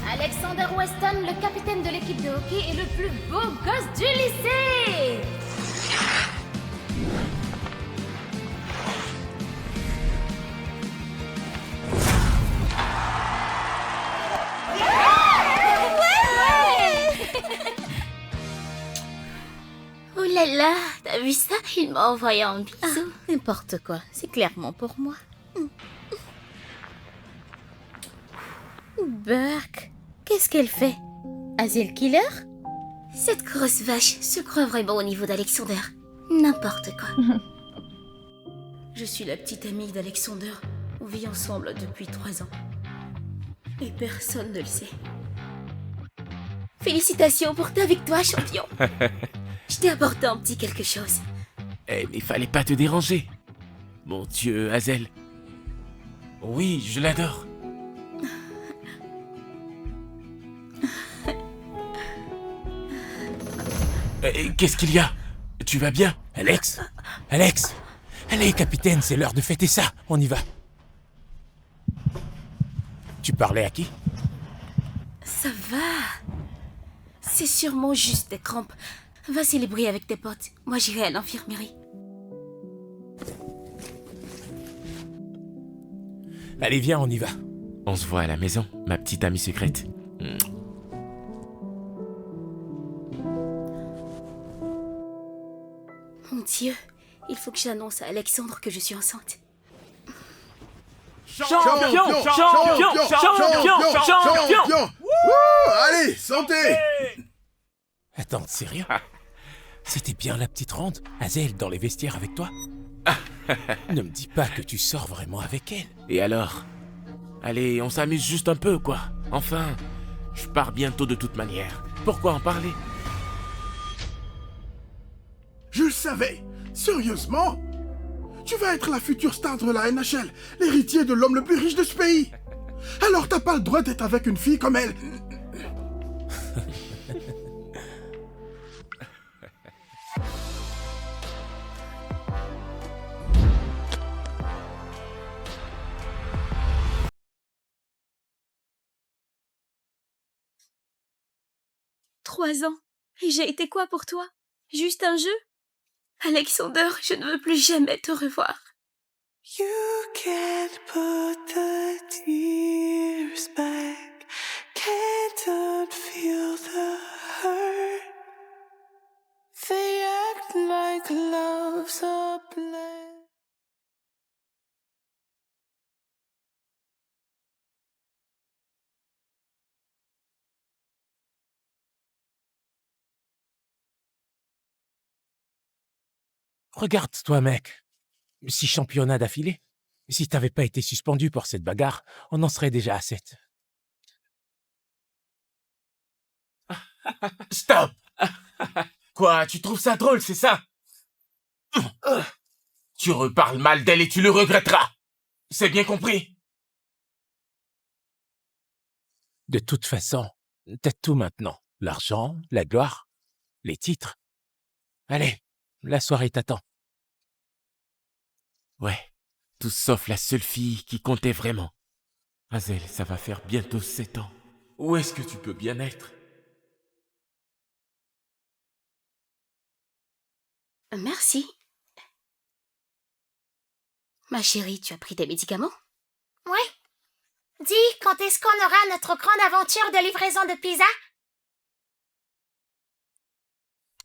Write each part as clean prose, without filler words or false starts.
Alexander Weston, le capitaine de l'équipe de hockey, est le plus beau gosse du lycée. Oh là là, t'as vu ça? Il m'a envoyé un bisou. N'importe quoi, c'est clairement pour moi. Burke, qu'est-ce qu'elle fait? Asile killer? Cette grosse vache se croit vraiment au niveau d'Alexander. N'importe quoi. Je suis la petite amie d'Alexander. On vit ensemble depuis 3 ans. Et personne ne le sait. Félicitations pour ta victoire, champion. Je t'ai apporté un petit quelque chose. Eh, mais fallait pas te déranger. Mon Dieu, Hazel. Oui, je l'adore. Qu'est-ce qu'il y a? Tu vas bien, Alex? Alex? Allez, capitaine, c'est l'heure de fêter ça. On y va. Tu parlais à qui? Ça va. C'est sûrement juste des crampes. Va célébrer avec tes potes. Moi, j'irai à l'infirmerie. Allez, viens, on y va. On se voit à la maison, ma petite amie secrète. Mon Dieu, il faut que j'annonce à Alexandre que je suis enceinte. Champion! Allez, santé! Attends, sérieux? C'était bien la petite ronde, Hazel, dans les vestiaires avec toi? Ne me dis pas que tu sors vraiment avec elle. Et alors? Allez, on s'amuse juste un peu, quoi. Enfin, je pars bientôt de toute manière. Pourquoi en parler? Je le savais! Sérieusement? Tu vas être la future star de la NHL, l'héritier de l'homme le plus riche de ce pays! Alors t'as pas le droit d'être avec une fille comme elle! Trois ans. Et j'ai été quoi pour toi? Juste un jeu? Alexander, je ne veux plus jamais te revoir. You can't put the tears back, can't unfeel the hurt. They act like love's a blend. Regarde-toi, mec. 6 championnats d'affilée. Si t'avais pas été suspendu pour cette bagarre, on en serait déjà à 7. Stop! Quoi, tu trouves ça drôle, c'est ça? Tu reparles mal d'elle et tu le regretteras. C'est bien compris? De toute façon, t'as tout maintenant. L'argent, la gloire, les titres. Allez, la soirée t'attend. Ouais, tout sauf la seule fille qui comptait vraiment. Hazel, ça va faire bientôt 7 ans. Où est-ce que tu peux bien être? Merci. Ma chérie, tu as pris tes médicaments? Ouais. Dis, quand est-ce qu'on aura notre grande aventure de livraison de pizza?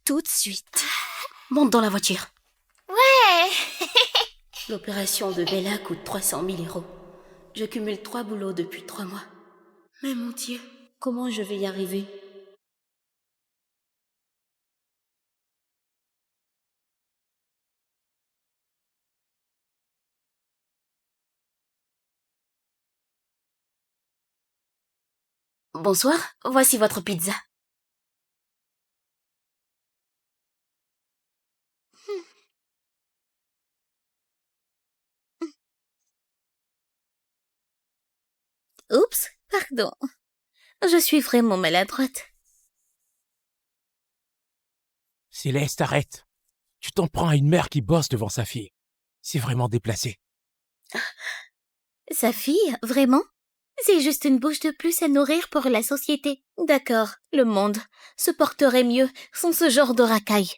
Tout de suite. Monte dans la voiture. Ouais. L'opération de Bella coûte 300 000 €. Je cumule 3 boulots depuis 3 mois. Mais mon Dieu, comment je vais y arriver? Bonsoir, voici votre pizza. Oups, pardon. Je suis vraiment maladroite. Céleste, arrête. Tu t'en prends à une mère qui bosse devant sa fille. C'est vraiment déplacé. Sa fille, vraiment? C'est juste une bouche de plus à nourrir pour la société. D'accord, le monde se porterait mieux sans ce genre de racailles.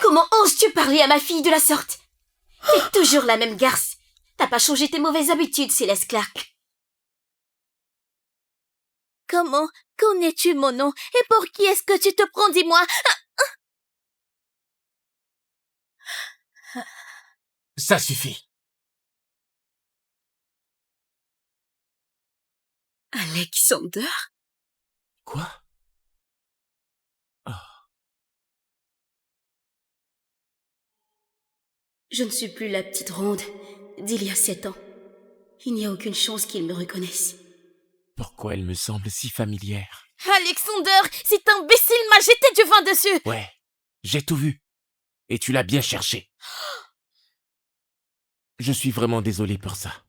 Comment oses-tu parler à ma fille de la sorte? T'es toujours la même garce. T'as pas changé tes mauvaises habitudes, Céleste Clark. Comment connais-tu mon nom? Et pour qui est-ce que tu te prends, dis-moi? Ça suffit. Alexander? Quoi? Oh. Je ne suis plus la petite ronde d'il y a 7 ans. Il n'y a aucune chance qu'ils me reconnaissent. Pourquoi elle me semble si familière? Alexander, cet imbécile m'a jeté du vin dessus! Ouais, j'ai tout vu. Et tu l'as bien cherché. Je suis vraiment désolé pour ça.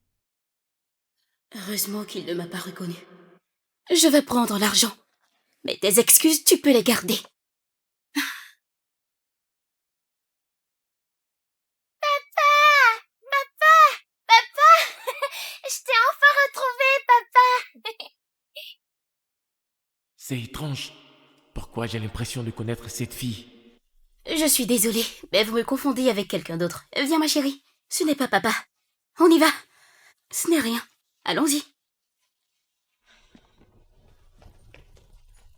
Heureusement qu'il ne m'a pas reconnu. Je vais prendre l'argent. Mais tes excuses, tu peux les garder. Je t'ai enfin retrouvé, papa. C'est étrange. Pourquoi j'ai l'impression de connaître cette fille? Je suis désolée, mais vous me confondez avec quelqu'un d'autre. Viens, ma chérie. Ce n'est pas papa. On y va. Ce n'est rien. Allons-y.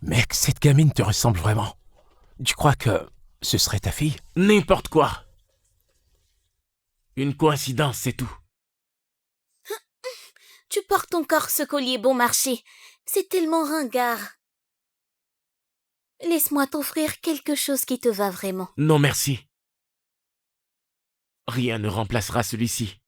Mec, cette gamine te ressemble vraiment. Tu crois que ce serait ta fille? N'importe quoi. Une coïncidence, c'est tout. Tu portes encore ce collier bon marché. C'est tellement ringard. Laisse-moi t'offrir quelque chose qui te va vraiment. Non, merci. Rien ne remplacera celui-ci.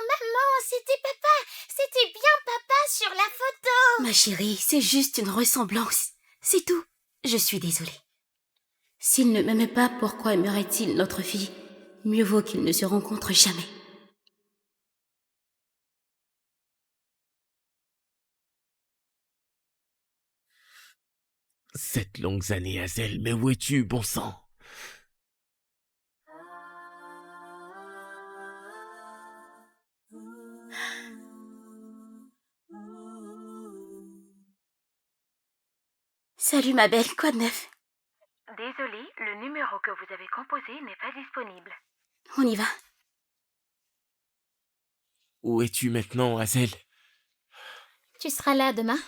Maman, c'était papa. C'était bien papa sur la photo. Ma chérie, c'est juste une ressemblance. C'est tout. Je suis désolée. S'il ne m'aimait pas, pourquoi aimerait-il notre fille? Mieux vaut qu'ils ne se rencontrent jamais. Cette longues années, Hazel, mais où es-tu, bon sang? Salut ma belle, quoi de neuf? Désolé, le numéro que vous avez composé n'est pas disponible. On y va. Où es-tu maintenant, Hazel? Tu seras là demain?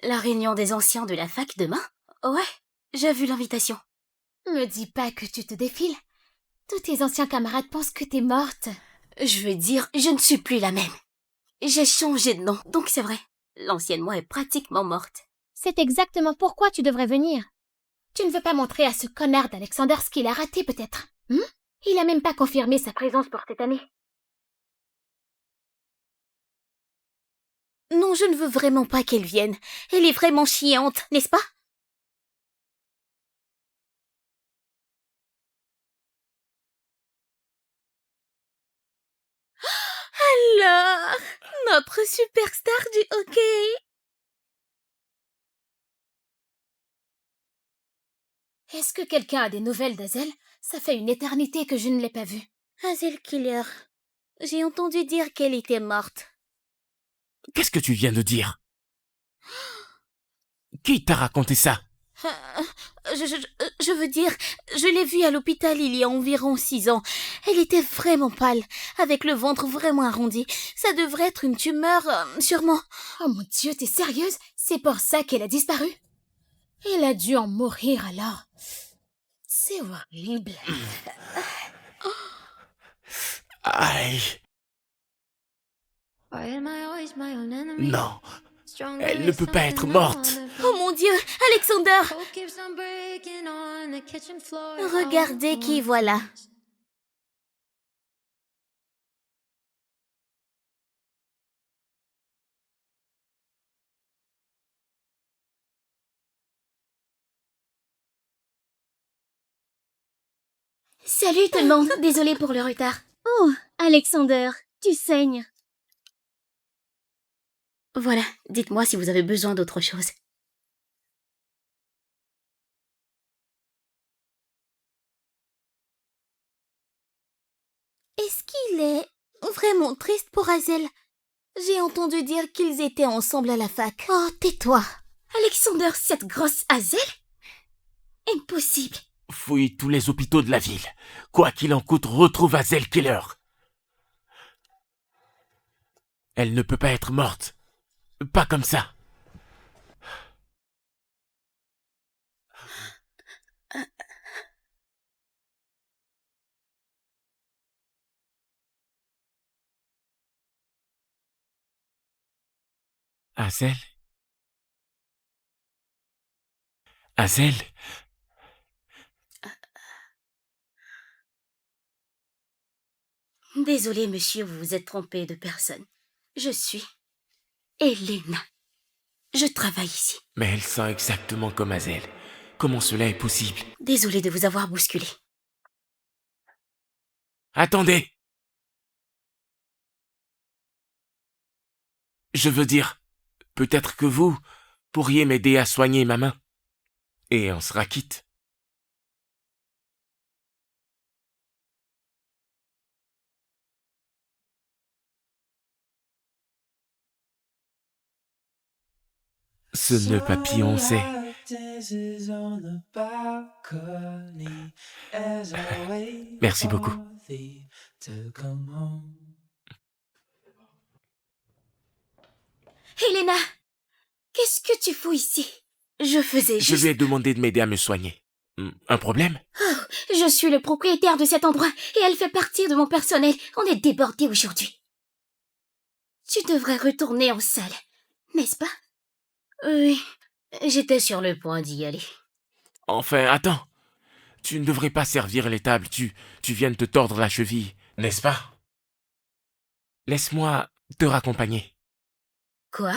La réunion des anciens de la fac demain? Ouais, j'ai vu l'invitation. Me dis pas que tu te défiles. Tous tes anciens camarades pensent que t'es morte. Je veux dire, je ne suis plus la même. J'ai changé de nom, donc c'est vrai. L'ancienne moi est pratiquement morte. C'est exactement pourquoi tu devrais venir. Tu ne veux pas montrer à ce connard d'Alexander ce qu'il a raté, peut-être? Il a même pas confirmé sa présence pour cette année. Non, je ne veux vraiment pas qu'elle vienne. Elle est vraiment chiante, n'est-ce pas? Alors, notre superstar du hockey. Est-ce que quelqu'un a des nouvelles d'Hazel? Ça fait une éternité que je ne l'ai pas vue. Hazel Killer. J'ai entendu dire qu'elle était morte. Qu'est-ce que tu viens de dire? Qui t'a raconté ça? Je veux dire, je l'ai vue à l'hôpital il y a environ 6 ans. Elle était vraiment pâle, avec le ventre vraiment arrondi. Ça devrait être une tumeur, sûrement. Oh mon Dieu, t'es sérieuse? C'est pour ça qu'elle a disparu? Elle a dû en mourir alors. C'est horrible. Aïe. Non, elle ne peut pas être morte. Oh mon Dieu, Alexander! Regardez qui voilà. Salut tout le monde, désolée pour le retard. Oh, Alexander, tu saignes. Voilà, dites-moi si vous avez besoin d'autre chose. Est-ce qu'il est vraiment triste pour Hazel? J'ai entendu dire qu'ils étaient ensemble à la fac. Oh, tais-toi. Alexander, cette grosse Hazel? Impossible. Fouille tous les hôpitaux de la ville. Quoi qu'il en coûte, retrouve Hazel Keller. Elle ne peut pas être morte. Pas comme ça. Hazel? Hazel? Désolé, monsieur, vous vous êtes trompé de personne. Je suis Elena. Je travaille ici. Mais elle sent exactement comme Hazel. Comment cela est possible? Désolé de vous avoir bousculé. Attendez! Je veux dire, peut-être que vous pourriez m'aider à soigner ma main. Et on sera quitte. Ce nœud papillon, c'est... Merci beaucoup. Elena, qu'est-ce que tu fous ici? Je faisais Je juste... lui ai demandé de m'aider à me soigner. Un problème? Oh, je suis le propriétaire de cet endroit et elle fait partie de mon personnel. On est débordés aujourd'hui. Tu devrais retourner en salle, n'est-ce pas? Oui, j'étais sur le point d'y aller. Enfin, attends. Tu ne devrais pas servir les tables. Tu viens de te tordre la cheville, n'est-ce pas? Laisse-moi te raccompagner. Quoi?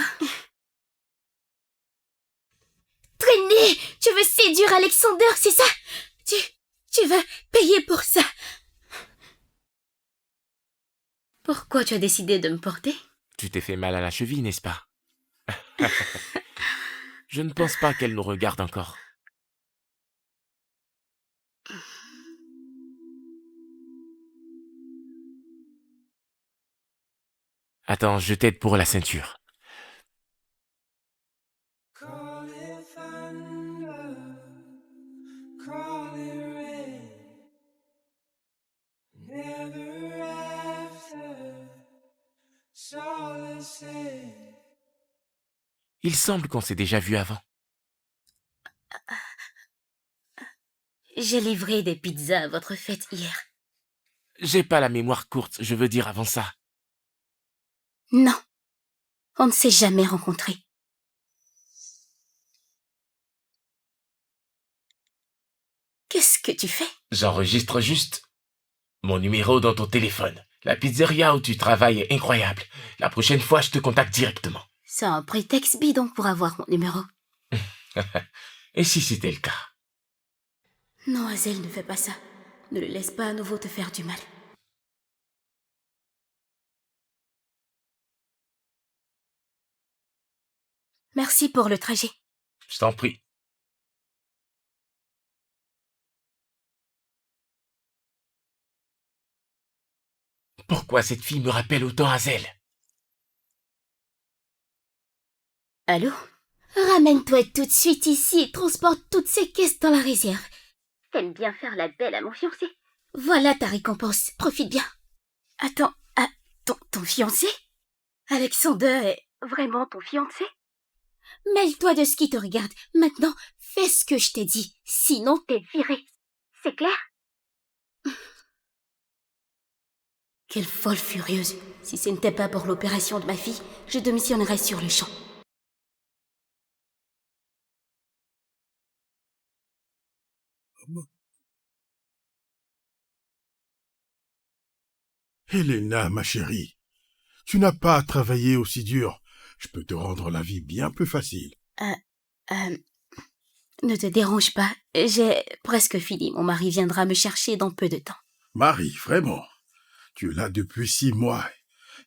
Traîner! Tu veux séduire Alexander, c'est ça? Tu veux payer pour ça? Pourquoi tu as décidé de me porter? Tu t'es fait mal à la cheville, n'est-ce pas? Je ne pense pas qu'elle nous regarde encore. Attends, je t'aide pour la ceinture. Il semble qu'on s'est déjà vu avant. J'ai livré des pizzas à votre fête hier. J'ai pas la mémoire courte, je veux dire avant ça. Non, on ne s'est jamais rencontrés. Qu'est-ce que tu fais? J'enregistre juste mon numéro dans ton téléphone. La pizzeria où tu travailles est incroyable. La prochaine fois, je te contacte directement. C'est un prétexte bidon pour avoir mon numéro. Et si c'était le cas? Non, Hazel, ne fais pas ça. Ne le laisse pas à nouveau te faire du mal. Merci pour le trajet. Je t'en prie. Pourquoi cette fille me rappelle autant Hazel? Allô? Ramène-toi tout de suite ici et transporte toutes ces caisses dans la réserve. T'aimes bien faire la belle à mon fiancé? Voilà ta récompense. Profite bien. Attends, ton fiancé? Alexander est vraiment ton fiancé? Mêle-toi de ce qui te regarde. Maintenant, fais ce que je t'ai dit. Sinon, T'es viré. C'est clair? Quelle folle furieuse. Si ce n'était pas pour l'opération de ma fille, je démissionnerais sur le champ. Helena, ma chérie, tu n'as pas à travailler aussi dur. Je peux te rendre la vie bien plus facile. Ne te dérange pas, j'ai presque fini. Mon mari viendra me chercher dans peu de temps. Marie, vraiment, Tu es là depuis 6 mois.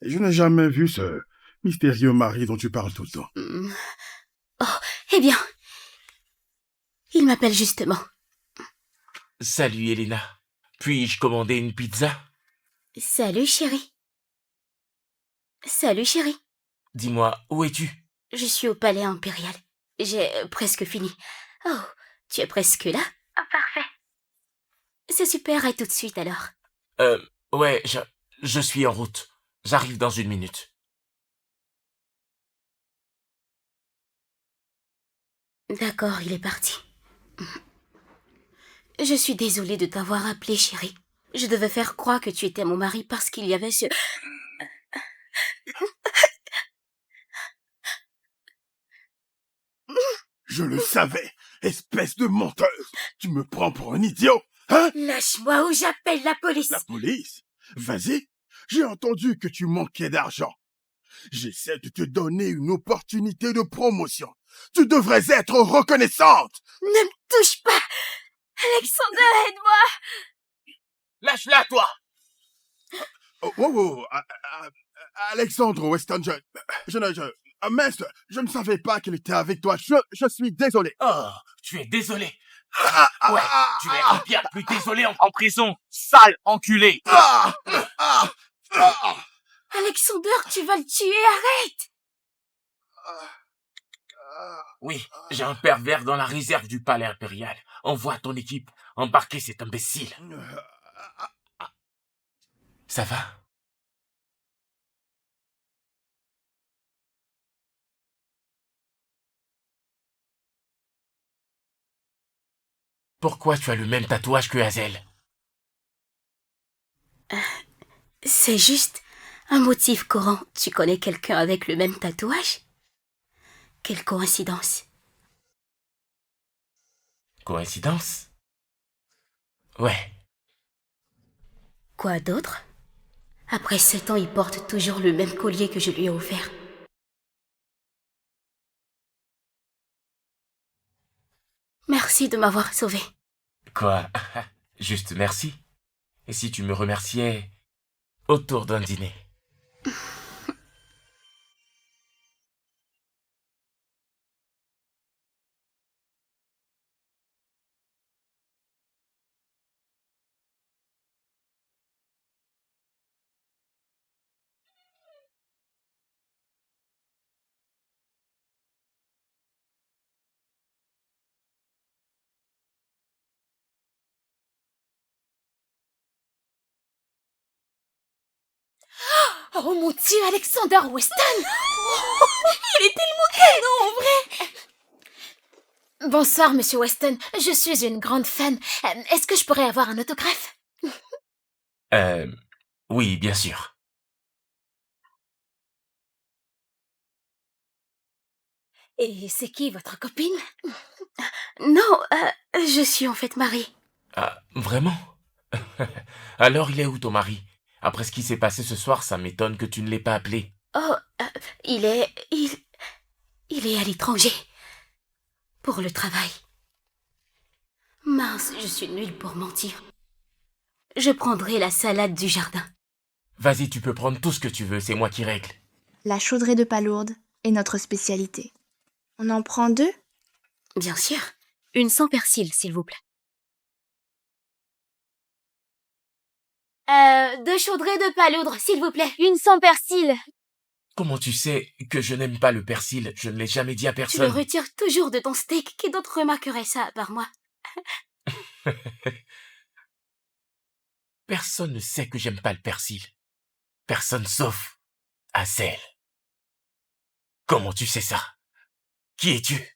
Et je n'ai jamais vu ce mystérieux mari dont tu parles tout le temps. Oh, eh bien, il m'appelle justement. Salut, Elena. Puis-je commander une pizza? Salut, chérie. Salut, chérie. Dis-moi, où es-tu? Je suis au palais impérial. J'ai presque fini. Oh, tu es presque là? Oh, parfait. C'est super, à tout de suite alors. Ouais, je suis en route. J'arrive dans 1 minute. D'accord, il est parti. Je suis désolée de t'avoir appelé, chérie. Je devais faire croire que tu étais mon mari parce qu'il y avait ce... Je le savais, espèce de menteuse. Tu me prends pour un idiot, hein? Lâche-moi ou j'appelle la police. La police? Vas-y. J'ai entendu que tu manquais d'argent. J'essaie de te donner une opportunité de promotion. Tu devrais être reconnaissante. Ne me touche pas. Alexander, aide-moi. Lâche-la, toi! Oh, wow, Alexandre Weston, mince, je ne savais pas qu'il était avec toi. Je suis désolé. Oh, tu es désolé. Ah, Ouais, ah, tu es ah, bien plus désolé en prison, sale enculé. ah, ah, ah, Alexander, tu vas le tuer, arrête. Oui, j'ai un pervers dans la réserve du palais impérial. Envoie ton équipe embarquer cet imbécile. Ça va? Pourquoi tu as le même tatouage que Hazel? C'est juste un motif courant. Tu connais quelqu'un avec le même tatouage? Quelle coïncidence. Coïncidence? Ouais. Quoi d'autre? Après 7 ans, il porte toujours le même collier que je lui ai offert. Merci de m'avoir sauvé. Quoi? Juste merci. Et si tu me remerciais autour d'un dîner? Oh mon Dieu, Alexander Weston. Oh, il est tellement canon, en vrai. Bonsoir, Monsieur Weston. Je suis une grande fan. Est-ce que je pourrais avoir un autographe? Oui, bien sûr. Et c'est qui votre copine? Non, je suis en fait mariée. Ah, vraiment? Alors il est où ton mari? Après ce qui s'est passé ce soir, ça m'étonne que tu ne l'aies pas appelé. Oh, il est à l'étranger. Pour le travail. Mince, je suis nulle pour mentir. Je prendrai la salade du jardin. Vas-y, tu peux prendre tout ce que tu veux, c'est moi qui règle. La chaudrée de palourde est notre spécialité. On en prend 2? Bien sûr. Une sans persil, s'il vous plaît. 2 chaudrées de palourdre, s'il vous plaît. Une sans persil. Comment tu sais que je n'aime pas le persil? Je ne l'ai jamais dit à Tu le personne. retires toujours de ton steak. Qui d'autre remarquerait ça à part moi? Personne ne sait que j'aime pas le persil. Personne sauf Hazel. Comment tu sais ça? Qui es-tu?